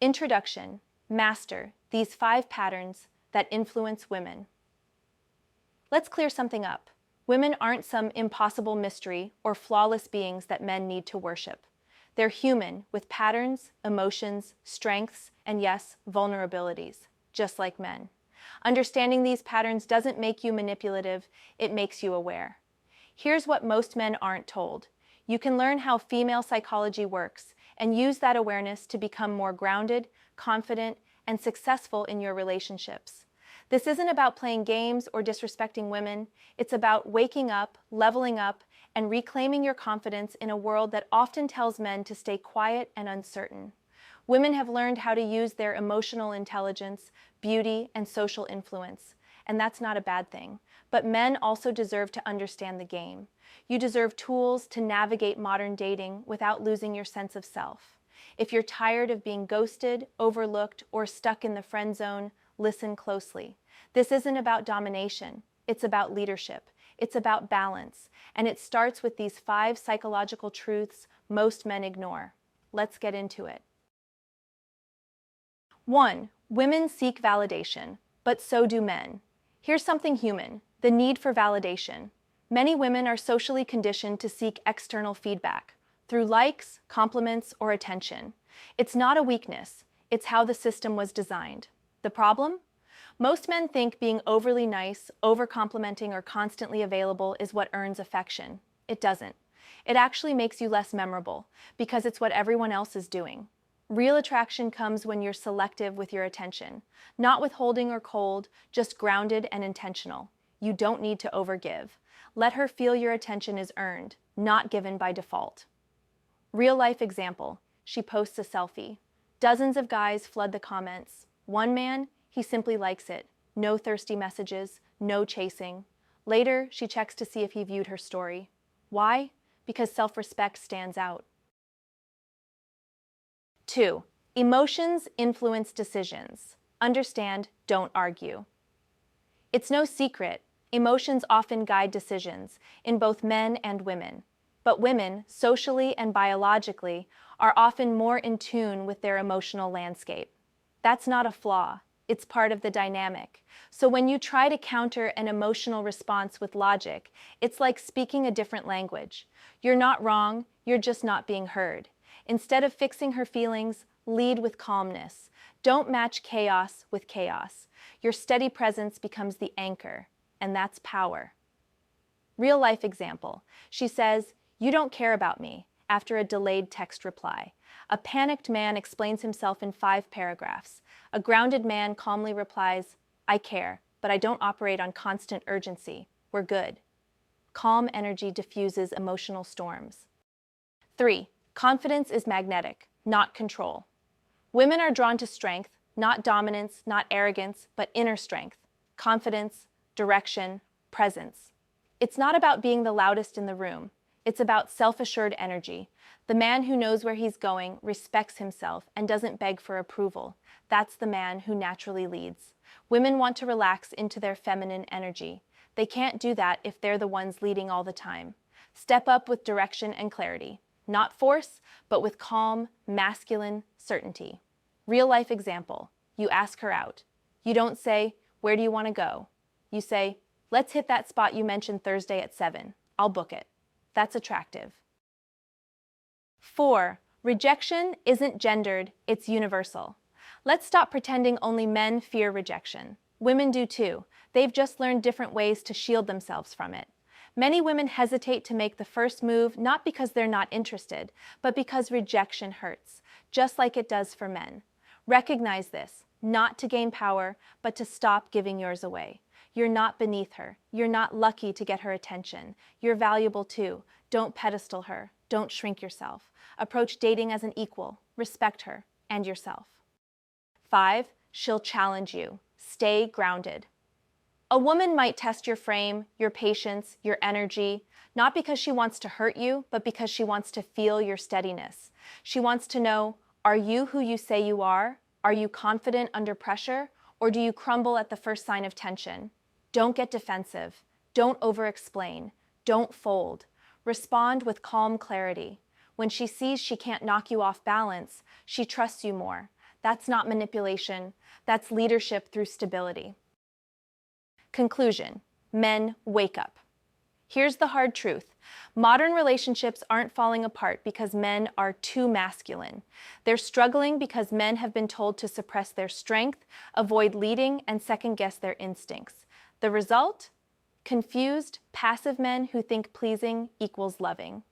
Introduction. Master these 5 patterns that influence women. Let's clear something up. Women aren't some impossible mystery or flawless beings that men need to worship. They're human with patterns, emotions, strengths, and yes, vulnerabilities, just like men. Understanding these patterns doesn't make you manipulative, it makes you aware. Here's what most men aren't told. You can learn how female psychology works and use that awareness to become more grounded, confident, and successful in your relationships. This isn't about playing games or disrespecting women. It's about waking up, leveling up, and reclaiming your confidence in a world that often tells men to stay quiet and uncertain. Women have learned how to use their emotional intelligence, beauty, and social influence, and that's not a bad thing. But men also deserve to understand the game. You deserve tools to navigate modern dating without losing your sense of self. If you're tired of being ghosted, overlooked, or stuck in the friend zone, listen closely. This isn't about domination. It's about leadership. It's about balance. And it starts with these 5 psychological truths most men ignore. Let's get into it. 1. Women seek validation, but so do men. Here's something human: the need for validation. Many women are socially conditioned to seek external feedback through likes, compliments, or attention. It's not a weakness. It's how the system was designed. The problem? Most men think being overly nice, over-complimenting, or constantly available is what earns affection. It doesn't. It actually makes you less memorable, because it's what everyone else is doing. Real attraction comes when you're selective with your attention, not withholding or cold, just grounded and intentional. You don't need to overgive. Let her feel your attention is earned, not given by default. Real-life example. She posts a selfie. Dozens of guys flood the comments. One man, he simply likes it. No thirsty messages, no chasing. Later, she checks to see if he viewed her story. Why? Because self-respect stands out. 2. Emotions influence decisions. Understand, don't argue. It's no secret, emotions often guide decisions in both men and women. But women, socially and biologically, are often more in tune with their emotional landscape. That's not a flaw. It's part of the dynamic. So when you try to counter an emotional response with logic, it's like speaking a different language. You're not wrong, you're just not being heard. Instead of fixing her feelings, lead with calmness. Don't match chaos with chaos. Your steady presence becomes the anchor, and that's power. Real-life example. She says, "You don't care about me," after a delayed text reply. A panicked man explains himself in 5 paragraphs. A grounded man calmly replies, "I care, but I don't operate on constant urgency. We're good." Calm energy diffuses emotional storms. 3. Confidence is magnetic, not control. Women are drawn to strength, not dominance, not arrogance, but inner strength, confidence, direction, presence. It's not about being the loudest in the room. It's about self-assured energy. The man who knows where he's going, respects himself, and doesn't beg for approval. That's the man who naturally leads. Women want to relax into their feminine energy. They can't do that if they're the ones leading all the time. Step up with direction and clarity. Not force, but with calm, masculine certainty. Real-life example. You ask her out. You don't say, "Where do you want to go?" You say, "Let's hit that spot you mentioned Thursday at 7. I'll book it." That's attractive. 4. Rejection isn't gendered, it's universal. Let's stop pretending only men fear rejection. Women do too. They've just learned different ways to shield themselves from it. Many women hesitate to make the first move not because they're not interested, but because rejection hurts, just like it does for men. Recognize this, not to gain power, but to stop giving yours away. You're not beneath her. You're not lucky to get her attention. You're valuable too. Don't pedestal her. Don't shrink yourself. Approach dating as an equal. Respect her and yourself. 5. She'll challenge you. Stay grounded. A woman might test your frame, your patience, your energy, not because she wants to hurt you, but because she wants to feel your steadiness. She wants to know, are you who you say you are? Are you confident under pressure? Or do you crumble at the first sign of tension? Don't get defensive. Don't over-explain. Don't fold. Respond with calm clarity. When she sees she can't knock you off balance, she trusts you more. That's not manipulation. That's leadership through stability. Conclusion: men, wake up. Here's the hard truth. Modern relationships aren't falling apart because men are too masculine. They're struggling because men have been told to suppress their strength, avoid leading, and second-guess their instincts. The result? Confused, passive men who think pleasing equals loving.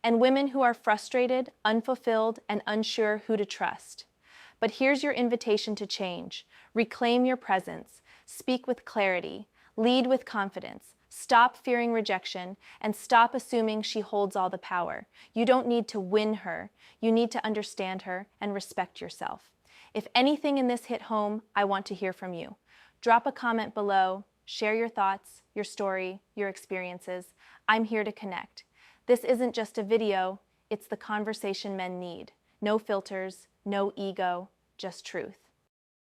And women who are frustrated, unfulfilled, and unsure who to trust. But here's your invitation to change. Reclaim your presence. Speak with clarity. Lead with confidence. Stop fearing rejection, and stop assuming she holds all the power. You don't need to win her. You need to understand her and respect yourself. If anything in this hit home, I want to hear from you. Drop a comment below. Share your thoughts, your story, your experiences. I'm here to connect. This isn't just a video, it's the conversation men need. No filters, no ego, just truth.